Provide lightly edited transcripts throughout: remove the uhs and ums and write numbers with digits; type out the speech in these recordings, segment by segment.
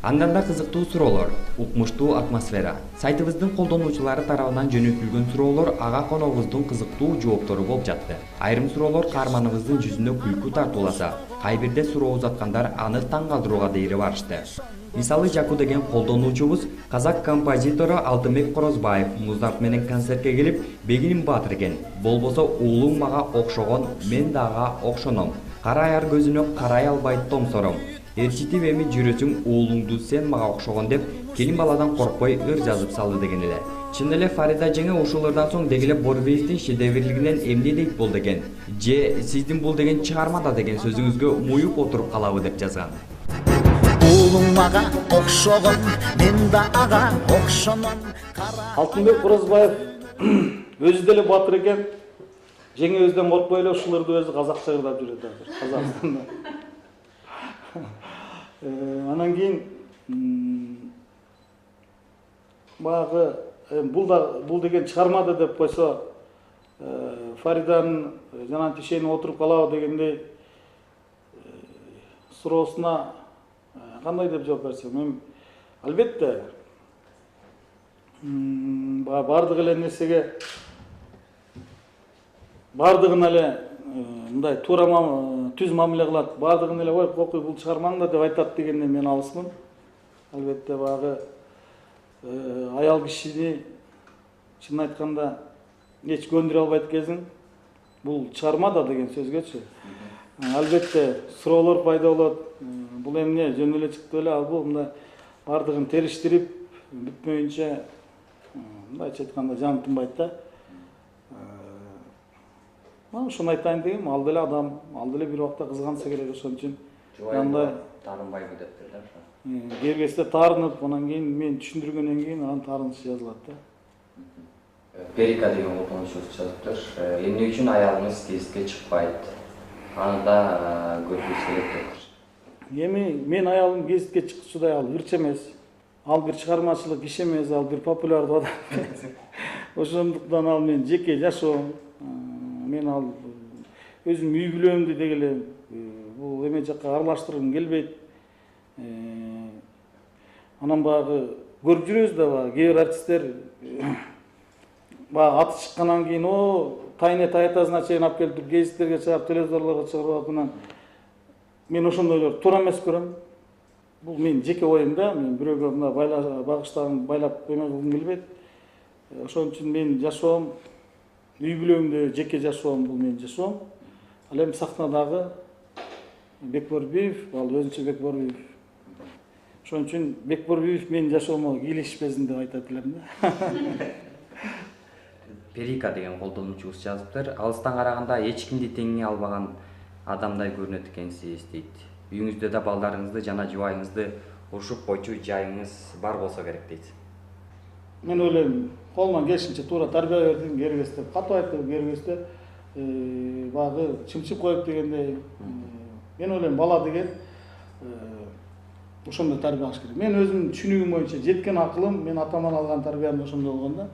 Андан да кызыктуу суроолор, укмуштуу атмосфера. Сайтыбыздын колдонуучулары тарабынан жөнөтүлгөн суроолор ага коногубуздун кызыктуу жооптору болуп жатты. Айрым суроолор каарманыбыздын жүзүнө күлкү тартууласа, кайбирде суроо узаткандар аны таң калтырууга дейре барышты. Мисалы Жаку деген колдонуучубуз казак композитору Алтынбек Корозбаев муздак менен концертке келип, бегиним баатыр экен. Болбосо уулуң мага окшогон, мен да ага окшоном. Кара аяр көзүнө карай албай томсором. Ээрчитип эми жүрөсүң уулуңду сен мага окшогон деп келин баладан коркпой ыр жазып салды деген эле. Чын эле Фарида жеңе ушулардан соң дегеле Борбеевдин шедеврлигинен эмне дейт болду экен. Же сиздин бул деген чыгармада деген сөзүңүзгө муюп отуруп калабы деп жазган. Уулуң мага окшогон, мен да ага окшоном. Алтынбек Корозбаев өзү деле батыр экен. Жеңе өзүдөн коркпой эле ушуларды өзү казакча ырдап жүрөт азыр Казакстанда. Анан кийин баягы бул деген чыгармады деп койсо, Фариданын жана тишени отуруп калабы дегендей суроосуна кандай деп жооп берсем, мен албетте баардык эле нерсеге баардыгына эле мындай туура түз мамиле кылат, баардыгын эле ой кокуй бул чыгармаңда деп айтат дегенде мен алысмын. Албетте баягы аял кишини чын айтканда эч көндүрө албайт кезиң бул чыгармада деген сөзгөчү. Албетте суроолор пайда болот. Бул эмне жөн эле чыкты эле, ал бул мындай баардыгын териштирип бүтпөйүнчө мындайча айтканда жан тынбайт да. Ошону айтайын дегем, ал деле адам, ал деле бир убакта кызганса керек, ошон үчүн андай Таарынбайбы деп да. кергесте таарынып, анан кийин мен түшүндүргөндөн кийин анан таарыныш жазылат да. Перика деген колдонуучубуз жазыптыр. Эмне үчүн аялыңыз гезитке чыкпайт? Аны да көргүбүз келет дептир. Эми мен аялым гезитке чыкчудай ал ырчы эмес. Ал бир чыгармачылык иш эмес, ал бир популярдуу адам эмес. Ошондуктан ал мен жеке жашоом. Мен ал өзүм үй бүлөмдү дегеле бул эме жакка аралаштыргым келбейт. Анан баягы көрүп жүрөбүз да, баягы кээ бир артисттер баягы аты чыккандан кийин тайне таятасына чейин алып келип гезиттерге чыгарып, телевизорлорго чыгарып анан мен ошондойлор туура эмес көрөм. Бул менин жеке оюм да, мен бирөөгө мына багыштаган байлап эме кылгым келбейт. Ошон үчүн мен жашоом үй бүлөмдө жеке жашоом, бул менин жашоом. Ал эми сахнадагы Бекборбиев, ал өзүнчө Бекборбиев. Ошон үчүн Бекборбиев менин жашоомо кийлешпесин деп айтат элем да. Перика деген колдонуучубуз жазыптыр. Алыстан караганда эч кимди теңи албаган адамдай көрүнөт экенсиз дейт. Үйүңүздө да балдарыңызды жана жубайыңызды урушуп койчу жайыңыз бар болсо керек дейт. Мен ойлойм, колуман келишинче туура тарбия бердим, кергесте катуу айтып, кергесте баягы чымчып коюп дегендей. Мен ойлойм, бала деген ошондой тарбия алыш керек. Мен өзүмдүн түшүнүгүм боюнча жеткен акылым, мен атаман алган тарбиям ошондой болгон да.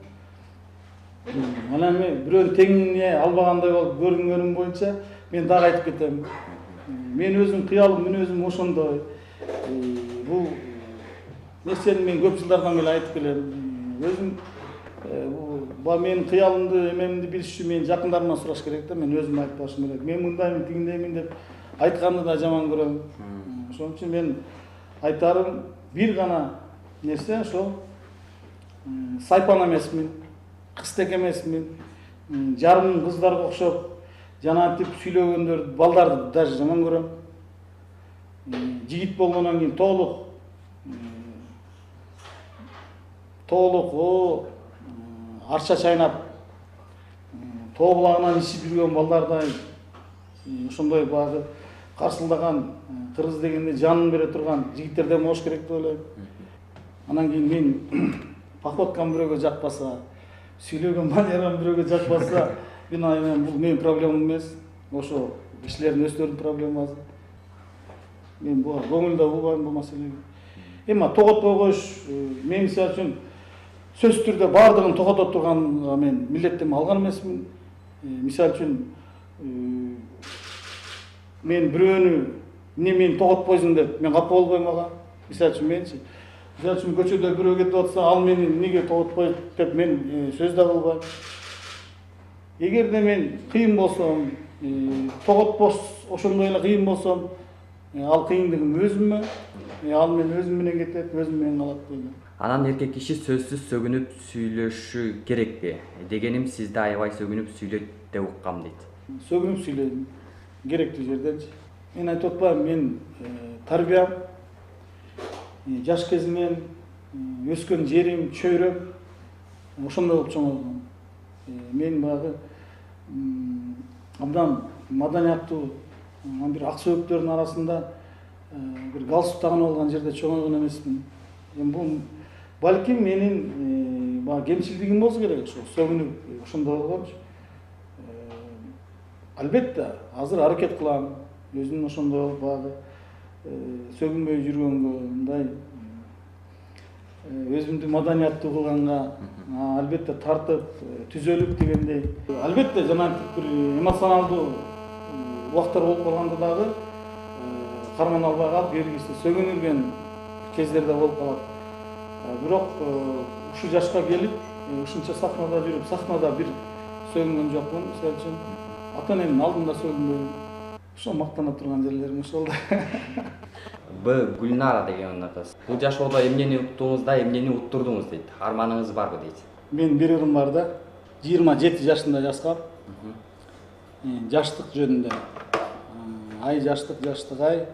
Анан мен бирөөнү теңине албагандай болуп көрүнгөнүм боюнча мен дагы айтып кетем. Мен өзүм кыялым, мен өзүм ошондой. Бул нерсени мен көп жылдардан бери айтып келем. Өзүм бул менин кыялымды, эмемди билиш үчүн мен жакындарымдан сураш керек да, мен өзүм айтпашым керек. Мен мындаймын, тигиндеймин деп айтканды да жаман көрөм. Ошон үчүн мен айтарым бир гана нерсе, ошол сайпан эмесмин, кызтек эмесмин, жарым кыздарга окшоп жанагынтип сүйлөгөндөр, балдарды даже жаман көрөм. Жигит болгондон кийин толук арча чайнап, тоо булагынан ичип жүргөн балдардай ошондой баягы карсылдаган, кыргыз дегенде жанын бере турган жигиттерден болуш керек деп ойлойм. Анан кийин мен походкам бирөөгө жакпаса, сүйлөгөн манерам бирөөгө жакпаса, мен айнайм, бул менин проблемам эмес. Ошо кишилердин өздөрүнүн проблемасы. Мен буга көңүл да бурбайм бул маселеге. Эми тоготпой коюш, мен мисалы үчүн сөзсүз түрдө баардыгын тогото турганга мен милдеттенме алган эмесмин. Мисалы үчүн мен бирөөнү эмне мени тоготпойсуң деп мен капа болбойм ага. Мисалы үчүн менчи, мисалы үчүн көчөдө бирөө кетип атса, ал мени эмнеге тоготпойт деп мен сөз да кылбайм. Эгерде мен кыйын болсом, тоготпос ошондой эле кыйын болсом, ал кыйындыгым өзүмө, ал мен өзүм менен кетет, өзүм менен калат дейм. Анан эркек киши сөзсүз сөгүнүп сүйлөшү керекпи? Дегеним сизди аябай сөгүнүп сүйлөйт деп уккам дейт. Сөгүнүп сүйлөйм, керектүү жерденчи. Мен айтып атпайм, мен тарбиям, жаш кезимен өскөн жерим, чөйрөм ошондой болуп чоңойгон. Мен баягы абдан маданияттуу бир ак сөөктөрдүн арасында бир галстук тагынып алган жерде чоңойгон эмесмин. Эми бул балким менин баягы кемчилдигим болсо керек, ошо сөгүнүп ошондой болгончу. Албетте, азыр аракет кылам, өзүм ошондой баягы сөгүнбөй жүргөнгө, мындай өзүмдү маданияттуу кылганга албетте тартып, түзөлүп дегендей. Албетте жанагы бир эмоционалдуу убактар болуп калганда дагы карман албай калып, бергиси сөгүнүлгөн кездерде болуп калат. Бирок ушу жашка келип, ушунча сахнада жүрүп, сахнада бир сөгүнгөн жокмун. Мисалы үчүн ата-энемдин алдында сөгүнбөйм. Ошо мактана турган жерлерим ошол да. Б. Гүлнара деген кыз. Бул жашоодо эмнени уктуңуз эмнени уттурдуңуз дейт. Арманыңыз барбы дейт. Мен бир ырым бар да. 27 жашында жазгам. Жаштык жөнүндө. Ай жаштык, жаштык ай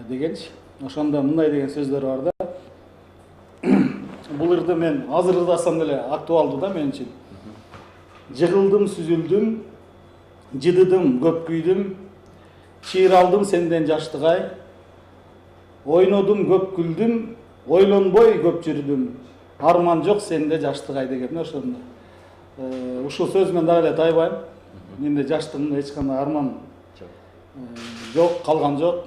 дегенчи. Ошондо мындай деген сөздөр бар да. Бул ырды мен азыр ырдасам деле актуалдуу да мен үчүн. Жыгылдым, сүзүлдүм, жыдыдым, көп күйдүм, чыйыр алдым сенден жаштык ай. Ойнодум, көп күлдүм, ойлонбой көп жүрдүм. Арман жок сенде жаштык ай деген ошондо. Ушул сөз мен дагы эле тайбайм. Менде жаштыгымда эч кандай арман жок, калган жок.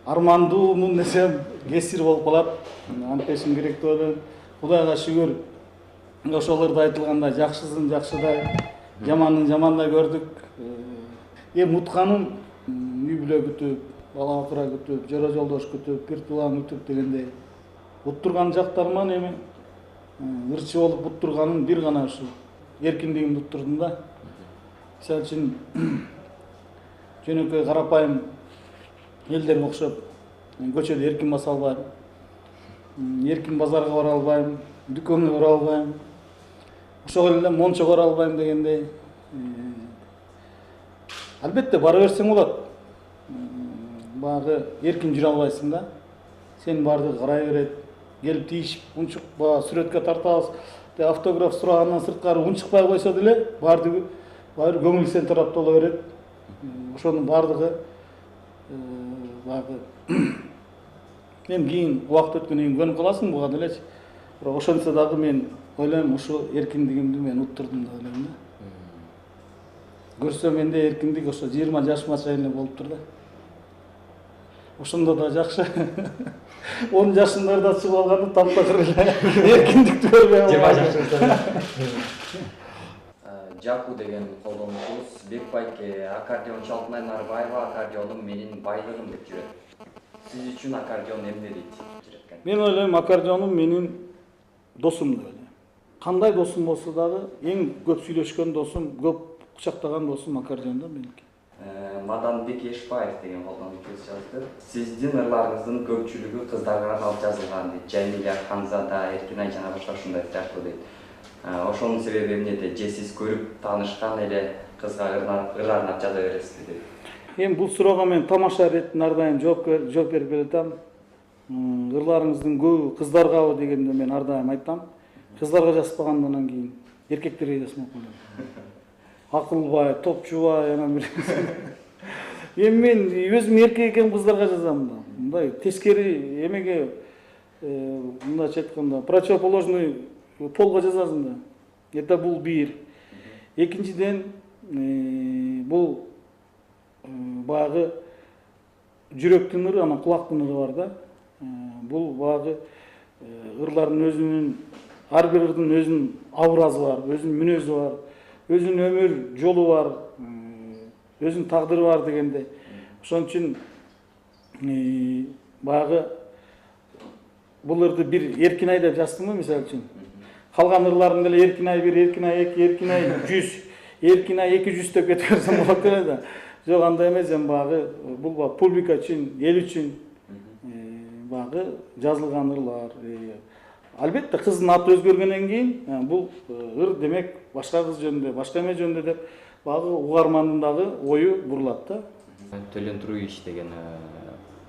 Армандуумун десем кесир болуп калат. Антешим керек деп ойлойм. Кудайга шүгүр. Ошолордо айтылгандай жакшысын жакшыдай, жаманын жамандай көрдүк. Эми утканым үй бүлө күтүп, бала бакыра күтүп, жора жолдош күтүп, бир туулан күтүп дегендей. Уттурган жактарыман эми ырчы болуп уттурганым бир гана ушу эркиндигимди уттурдум да. Мисалы үчүн жөнөкөй карапайым элдерге окшоп көчөдө эркин баса албайм. Эркин базарга бара албайм, дүкөнгө бара албайм. Ошол эле мончо бара албайм дегендей. Албетте бара берсең болот. Баягы эркин жүрө албайсың да. Сен барды карай берет, келип тийишип, унчук сүрөткө тартабыз, автограф сурагандан сырткары унчукпай койсо деле баары көңүл сен тарапта боло берет. Ошонун баардыгы баягы эми кийин убакыт өткөндөн кийин көнүп каласың буга делечи. Бирок ошентсе дагы мен ойлойм, ушу эркиндигимди мен уттурдум деп ойлойм да. Көрсө менде эркиндик ошо 20 жашыма чейин эле болуптур да. Ошондо да жакшы. 10 жашымдарда чыгып алганда таптакыр эле эркиндикти көрбөй албайм. Жаку деген колдонуучубуз Бекбайке аккордеон Чалтынай Нарбаева аккордеонум менин байлыгым деп жүрөт. Сиз үчүн аккордеон эмне дейт? Мен ойлойм, аккордеонум менин досум деп ойлойм. Кандай досум болсо дагы эң көп сүйлөшкөн досум, көп кучактаган досум аккордеон да меники. Маданбек Эшбаев деген колдонуучубуз жазды. Сиздин ырларыңыздын көпчүлүгү кыздарга арналып жазылган дейт. Жамиля, Ханзада, Эркинай жана башка ушундай сыяктуу дейт. Ошонун себеби эмнеде? Же сиз көрүп таанышкан эле кызга ыр арнап жаза бересизби дейт. Эми бул суроого мен тамаша иретинен ар дайым жооп берип келатам. Ырларыңыздын көбү кыздаргабы дегенде мен ар дайым айтам. Кыздарга жазбагандан кийин эркектерге жазмак болом. Акылбай, топчубай, анан бир. Эми мен өзүм эркек экеним кыздарга жазам да. Мындай тескери эмеге мындайча айтканда противоположный полго жазасың да. Это бул бир. Экинчиден бул баягы жүрөктүн ыры, анан кулактын ыры бар да. Бул баягы ырлардын өзүнүн, ар бир ырдын өзүнүн образы бар, өзүнүн мүнөзү бар, өзүнүн өмүр жолу бар, өзүнүн тагдыры бар дегенде. Ошон үчүн баягы бул ырды бир Эркинай деп жаздымбы мисалы үчүн. Калган ырларым деле Эркинай 1, Эркинай 2, Эркинай 100, Эркинай 200 деп кете берсем болот эле да. Жок, андай эмес, эми баягы бул публика үчүн, эл үчүн баягы жазылган ырлар. Албетте кыздын аты өзгөргөндөн кийин бул ыр демек башка кыз жөнүндө, башка эме жөнүндө деп баягы угармандын дагы ою бурулат да. Төлөн Туруевич деген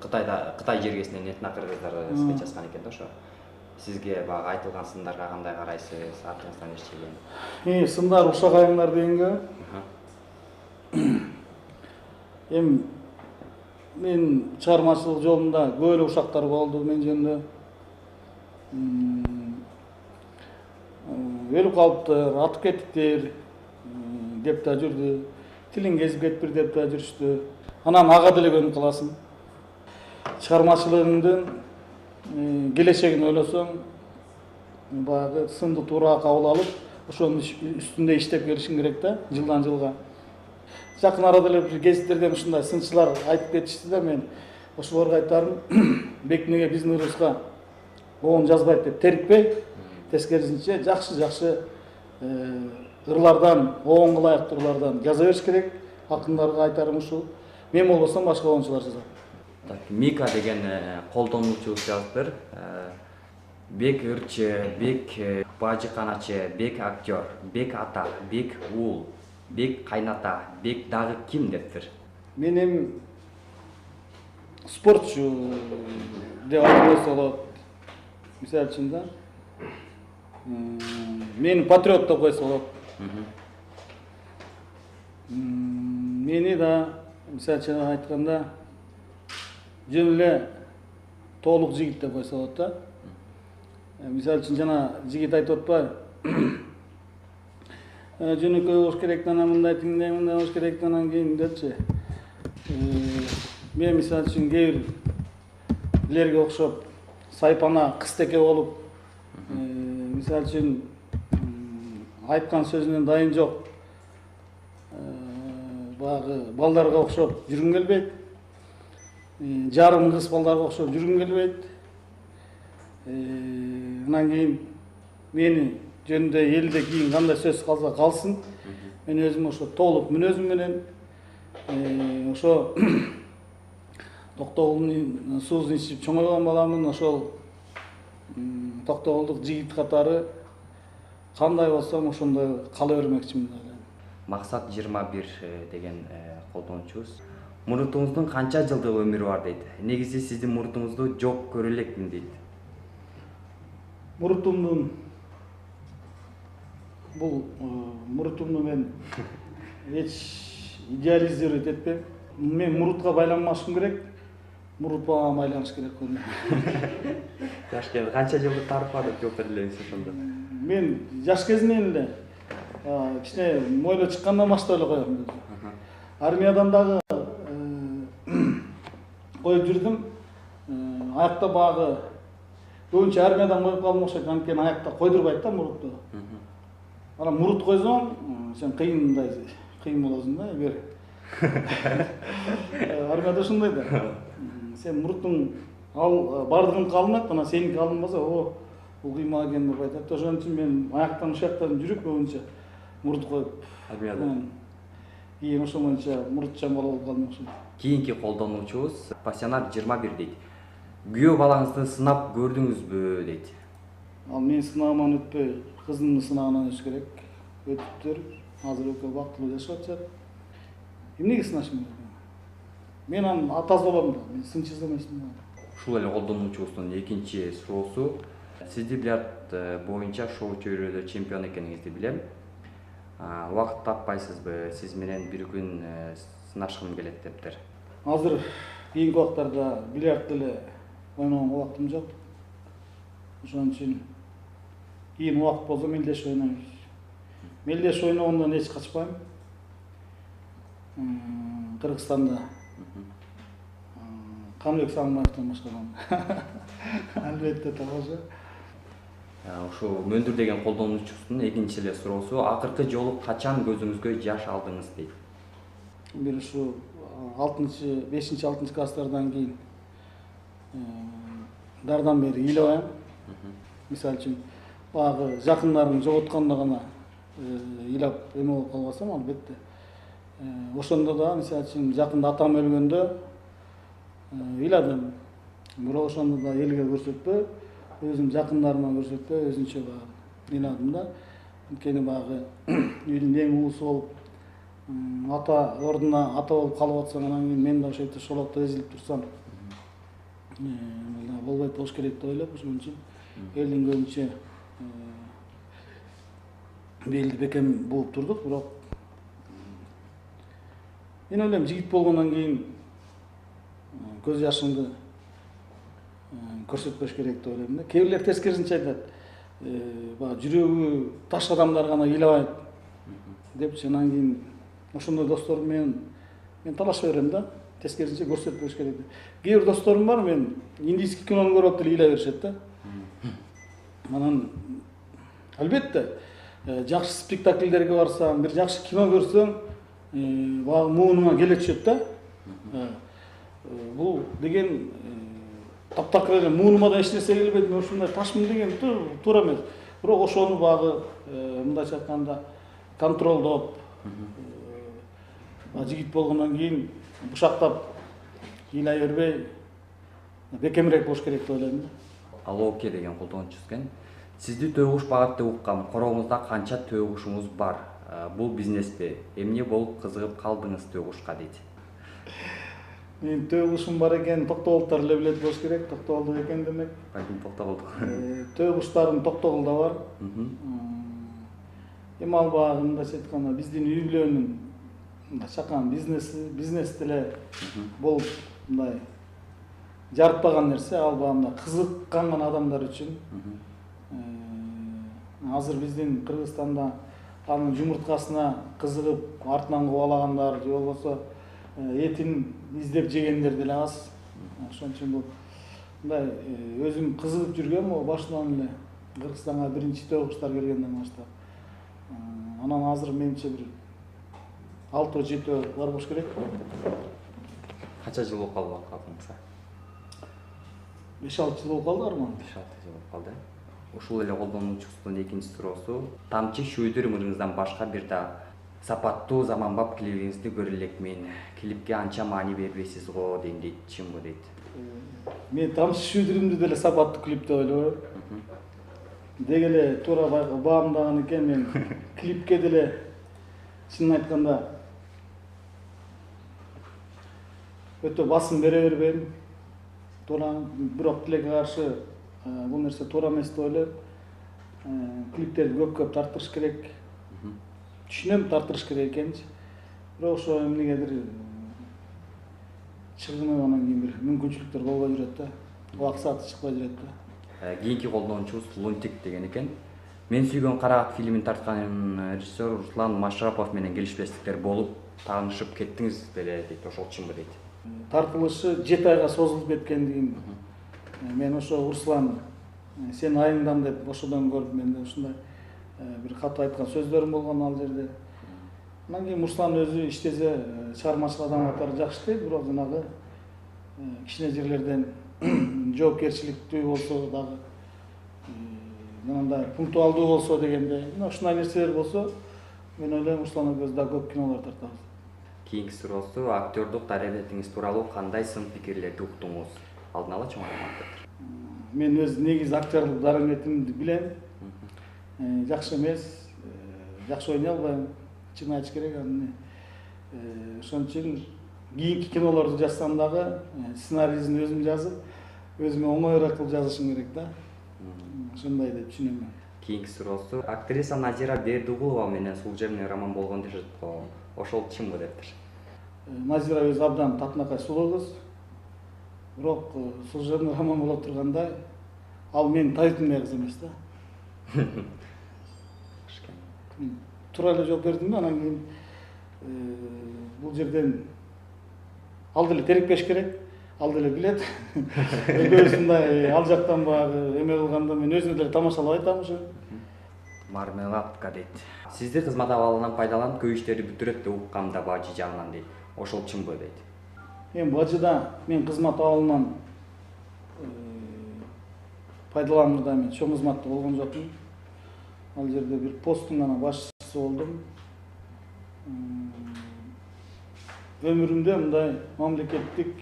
Кытай жергесинен этно кыргыздар сизге жазган экен да ошо. Сизге баягы айтылган сындарга кандай карайсыз? Артыңыздан эчтеген? Сындар ушагайыңдар дегенге. Эми мен чыгармачылык жолунда көп эле ушактар болду мен жөнүндө. Өлүп калыптыр, атып кеттиктер деп да жүрдү. Тилин кезип кетпир деп да жүрүштү. Анан ага деле көнүп каласың. Чыгармачылыгыңдын келечегин ойлосоң, баягы сынды туура кабыл алып, ошонун үстүндө иштеп келишиң керек да, жылдан жылга. Жакын арада эле бир гезиттерден ушундай сынчылар айтып кетишти да, мен ошолорго айтарым, бекинеге биздин ырыбызга оон жазбайт деп терикпей, тескерисинче жакшы ырлардан, оонго ылайыктуу ырлардан жаза бериш керек. Акындарга айтарым ушул. Мен болбосом башка оончулар жазат. Мика деген колдонуучубуз жазыптыр. Бек ырчы, бек бажыканачы, бек актер, бек ата, бек уул, бек кайната, бек дагы ким дептир. Мен эми спортчу деп айтып болот. Мисалы үчүн да. Мени патриот деп койсо болот. Мени да мисалы үчүн айтканда жөн эле толук жигит деп койсо болот да. Мисалы үчүн жана жигит айтып атпайбы? Жөнөкөй болуш керек, анан мындай тиңдей, мындай болуш керек, анан кийин депчи. Мен мисалы үчүн кээ бирлерге окшоп сайпана кызтеке болуп, мисалы үчүн айткан сөзүнөн дайын жок. Баягы балдарга окшоп жүргүм келбейт. Жарым кыз балдарга окшоп жүргүм келбейт. Анан кийин мени жөнүндө элде кийин кандай сөз калса калсын. Мен өзүм ошо толук мүнөзүм менен ошо Токтогулдун суусун ичип чоңойгон баламын. Ошол Токтогулдук жигит катары кандай болсом ошондой кала бермекчимин. Максат 21 деген колдонуучубуз. Мурутуңуздун канча жылдык өмүрү бар дейт. Негизи сиздин мурутуңузду жок көрө элекмин дейт. Мурутумдун бул мурутумду мен эч идеализировать этпейм. Мен мурутка байланбашым керек. Мурут мага байланыш керек колду. Жаш кезде канча жылдык тарыхы бар деп жооп бере элеңиз ошондо. Мен жаш кезинен эле кичине мойло чыккандан баштап эле коем. Армиядан дагы коюп жүрдүм. Аякта багы көбүнчө армиядан коюп калдым окшойт, анткени аякта койдурбайт да мурутту. Анан мурут койсоң, сен кыйындай кыйын болосуң да, бир. Армияда ушундай да. Сен муруттуң бардыгын калынат, анан сеники алынбаса, бул кыймак экен деп айтат. Ошон үчүн мен аяктан ушактан жүрүп көбүнчө мурут коюп армияда. Кийин ошол боюнча мурутчан бала болуп калдым ошо. Кийинки колдонуучубуз Пассионар 21 дейт. Күйөө балаңызды сынап көрдүңүзбү дейт. Ал мен сынагыман өтпөй, кызымдын сынагынан өтүш керек. Өтүптүр. Азыр экөө бактылуу жашап атышат. Эмнеге сынашым керек? Мен анын атасы болом да, мен сынчы эмесмин. Ушул эле колдонуучубуздун экинчи суроосу. Сиз бильярд боюнча шоу чөйрөдө чемпион экениңизди билем. Убакыт таппайсызбы? Сиз менен бир күн сынашкым келет дептир. Азыр кийинки убактарда бильярд деле ойногонго убактым жок. Ошон үчүн кийин убакыт болсо мелдеш ойнойбуз. Мелдеш ойногондон эч качпайм. Кыргызстанда Каныбек Сагынбаевден башкарган. Албетте табажа. Ошо Мөндүр деген колдонуучубуздун экинчи эле суроосу. Акыркы жолу качан көзүңүзгө жаш алдыңыз дейт. Бир ушу 5-6 класстардан кийин дардан бери ыйлабайм. Мисалы үчүн баягы жакындарымды жоготкондо гана ыйлап эме болуп калбасам, албетте. Ошондо да мисалы үчүн жакында атам өлгөндө ыйладым. Бирок ошондо да элге көрсөтпөй, өзүм жакындарыма көрсөтпөй, өзүнчө баягы ыйладым да. Анткени баягы үйдүн эң уусу болуп, ата ордуна ата болуп калып атсаң, анан кийин мен да ошентип шолокто эзилип турсам, болбойт болуш керек деп ойлоп, ошон үчүн элдин көбүнчө белди бекем бууп турдук. Бирок мен ойлойм, жигит болгондон кийин көз жашыңды көрсөтпөш керек деп ойлойм да. Кээ бирлер тескерисинче айтат, баягы жүрөгү таш адамдар гана ыйлабайт депчи. Анан кийин ошондой досторум менен мен талашып берем да, тескерисинче көрсөтпөш керек деп. Кээ бир досторум бар, мен индийский кинону көрүп эле ыйлай беришет да. Анан албетте жакшы спектакльдерге барсаң, бир жакшы кино көрсөң, баягы муунуңа келе түшөт да. Бул деген таптакыр эле муунума да эч нерсе келбейт, мен ушундай ташмын деген туура эмес. Бирок ошону баягы мындайча айтканда контролдоп, жигит болгондон кийин бушактап ыйлай бербей бекемирээк болуш керек деп ойлойм да. Алоке деген колдонуучубуз экен. Сизди төө куш багат деп уккам. Короңузда канча төө кушуңуз бар? Бул бизнесте эмне болуп кызыгып калдыңыз төө кушка дейт. Мен төө кушум бар экен, Токтогулдар эле билет болуш керек. Токтогулдук экен демек. Балким Токтогулдук. Төө куштарым Токтогулда бар. Эми ал баягы мындайча айтканда биздин үй бүлөнүн чакан бизнес деле болуп мындай жарытпаган нерсе. Ал баягы кызыккан адамдар үчүн. Азыр биздин Кыргызстанда анын жумурткасына кызыгып артынан кубалагандар же болбосо этин издеп жегендер деле аз. Ошон үчүн бул мындай өзүм кызыгып жүргөм, башынан эле Кыргызстанга биринчи төө куштар келгенден баштап. Анан азыр менимче бир 6-7 бар болуш керек. Канча жыл болуп калды калдыңызга? 5-6 жыл болуп калды арман. 5-6 жыл болуп калды. Ушул эле колдонуучубуздун экинчи суроосу, тамчы шүйдүр мырыңыздан башка бир да сапаттуу заманбап клибиңизди көрө элекмин. Клипке анча маани бербейсиз го дейт, чынбы дейт. Мен тамчы шүйдүрүмдү деле сапаттуу клип деп ойлойм. Деги эле туура баамдаган экен, мен клипке деле чынын айтканда өтө басым бере бербейм. Туура, бирок тилекке каршы бул нерсе туура эмес деп ойлойм. Клиптерди көп тартырыш керек. Түшүнөм, тартырыш керек экенчи. Бирок ошо эмнегедир чыгымы анан кийин бир мүмкүнчүлүктөр болбой жүрөт да. Убак сааты чыкпай жүрөт да. Кийинки колдонуучубуз Лунтик деген экен. Мен сүйгөн Караат фильмин тарткан режиссер Руслан Машрапов менен келишпестиктер болуп, таанышып кеттиңиз беле дейт. Ошол чынбы дейт. Тартылышы 7 айга созулуп кеткендигин мен ошо Руслан сен айыңдан деп ошодон көрүп менде ушундай бир катуу айткан сөздөрүм болгон ал жерде. Анан кийин Руслан өзү иштесе чыгармачыл адам катары жакшы иштейт, бирок жанагы кичине жерлерден жоопкерчиликтүү болсо дагы жанагындай пунктуалдуу болсо дегенде, ушундай нерселер болсо, мен ойлойм Руслан экөөбүз да көп кинолор тартабыз. Кийинки суроосу, актёрдук дарабетиңиз тууралуу кандай сын пикирлерди уктуңуз? Алдын ала чоң маалыматтыр. Мен өз негизи актёрлук дарабетимди билем. Жакшы эмес, жакшы ойнай албайм. Чын айтыш керек аны. Ошон үчүн кийинки кинолорду жазсам дагы сценарийин өзүм жазып, өзүмө оңоюраак кылып жазышым керек да. Ошондой деп түшүнөм. Кийинки суроосу, актриса Назира Бердигулова менен служебный роман болгон дешет го. Ошол чынбы дептир. Назира өзү абдан татынакай сулуу кыз. Бирок служебный роман боло тургандай, ал менин табитимдей кыз эмес да. Туура эле жооп бердим да, анан кийин бул жерден ал деле терикпеш керек, ал деле билет. Өзүндай ал жактан баягы эме кылганда мен өзүм деле тамашалап айтам ошо. Мармеладка дейт. Сизди кызмат абалынан пайдаланып көп иштерди бүтүрөт деп уккам да бажы жагынан дейт. Ошол чынбы дейт. Мен бажыда мен кызмат абалынан пайдаланырда мен чоң кызматта болгон жокмун. Ал жерде бир посттун гана башчысы болдум. Өмүрүмдө мындай мамлекеттик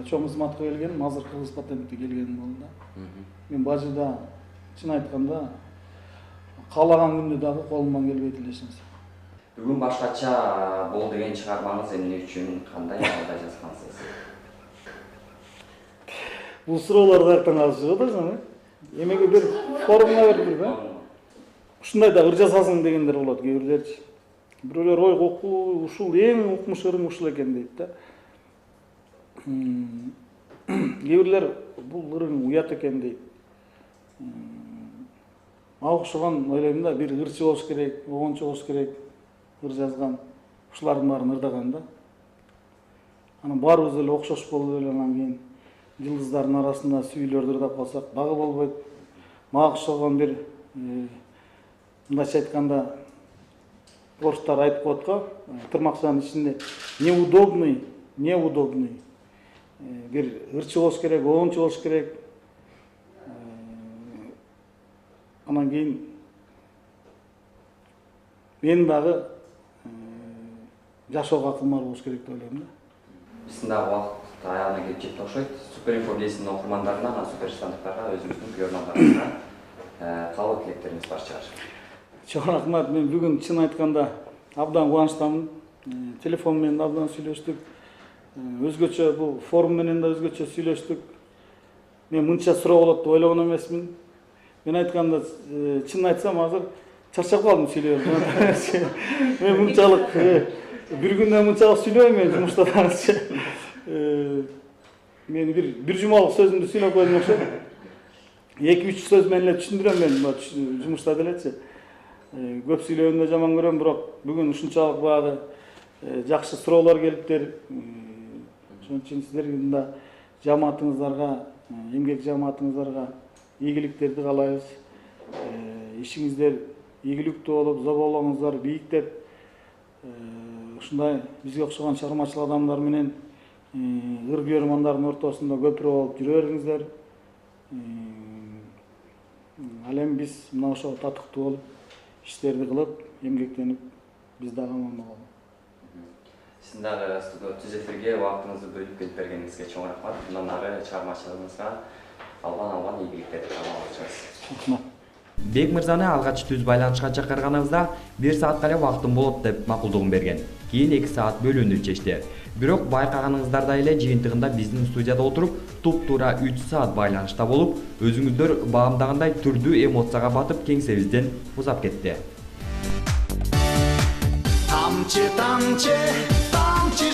чоң кызматка келгеним азыр кыргыз патентке келгеним болду да. Мен бажыда чын айтканда каалаган күндө дагы колумдан келбейт эле эч нерсе. Бүгүн башкача бол деген чыгармаңыз эмне үчүн кандай абалда жазгансыз? Бул суроолор каяктан алышып атасың, эмеге бир форумга берип, ушундай да ыр жасасың дегендер болот кээ бирлерчи. Бирөөлөр ой коку ушул эң укмуш ырың ушул экен дейт да. Кээ бирлер бул ырың уят экен дейт. Мага окшогон ойлойм да, бир ырчы болуш керек, огончу болуш керек, ыр жазган, ушулардын баарын ырдаган да. Анан баарыбыз эле окшош болуп эле анан кийин жылдыздардын арасында сүйүлөрдү ырдап калсак дагы болбойт. Мага окшогон бир мындайча айтканда орустар айтып коет го, тырмакчанын ичинде неудобный. Бир ырчы болуш керек, огончу болуш керек. Анан кийин мен дагы жашоого акылмар болуш керек деп ойлойм да. Биздин дагы убакыт аягына келип жетти окшойт. Суперинфо бийлесинин окурмандарына, супер стандарттарга, өзүбүздүн көрөрмандарыбызга каалоо тилектериңиз бар чыгар. Чоң рахмат. Мен бүгүн чын айтканда абдан кубанычтамын. Телефон менен абдан сүйлөштүк. Өзгөчө бул форум менен да өзгөчө сүйлөштүк. Мен мынча суроо болот деп ойлогон эмесмин. Мен айтканда чын айтсам азыр чарчап калдым сүйлөп. Мен мынчалык бир күндө мынчалык сүйлөбөйм мен жумушта дагычы. Мен бир жумалык сөзүмдү сүйлөп койдум окшойт. 2-3 сөз менен эле түшүндүрөм мен жумушта делечи. Көп сүйлөгөндө жаман көрөм, бирок бүгүн ушунчалык багы жакшы суроолор келиптир. Ошон үчүн сиздердин да жамаатыңыздарга, эмгек жамаатыңыздарга ийгиликтерди каалайбыз. Ишиңиздер ийгиликтүү болуп, зоболоңуздар бийиктеп, ушундай бизге окшогон чыгармачыл адамдар менен ыр көрөрмандардын ортосунда көпүрө болуп жүрө бериңиздер. Ал эми биз мына ошо татыктуу болуп, иштерди кылып, эмгектенип, биз дагы аман бололу. Сиздин дагы түз эфирге убактыңызды бөлүп келип бергениңизге чоң рахмат. Мындан ары чыгармачылыгыңызга албан ийгиликтерди каалап. Рахмат. Бек мырзаны алгач түз байланышка чакырганыбызда 1 саатка эле убактым болот деп макулдугун берген. Кийин 2 саат бөлүүнү чечти. Бирок байкаганыңыздардай эле жыйынтыгында биздин студияда отуруп, туп-туура 3 саат байланышта болуп, өзүңүздөр баамдагандай түрдүү эмоцияга батып кеңсебизден узап кетти. Тамчы, тамчы, тамчы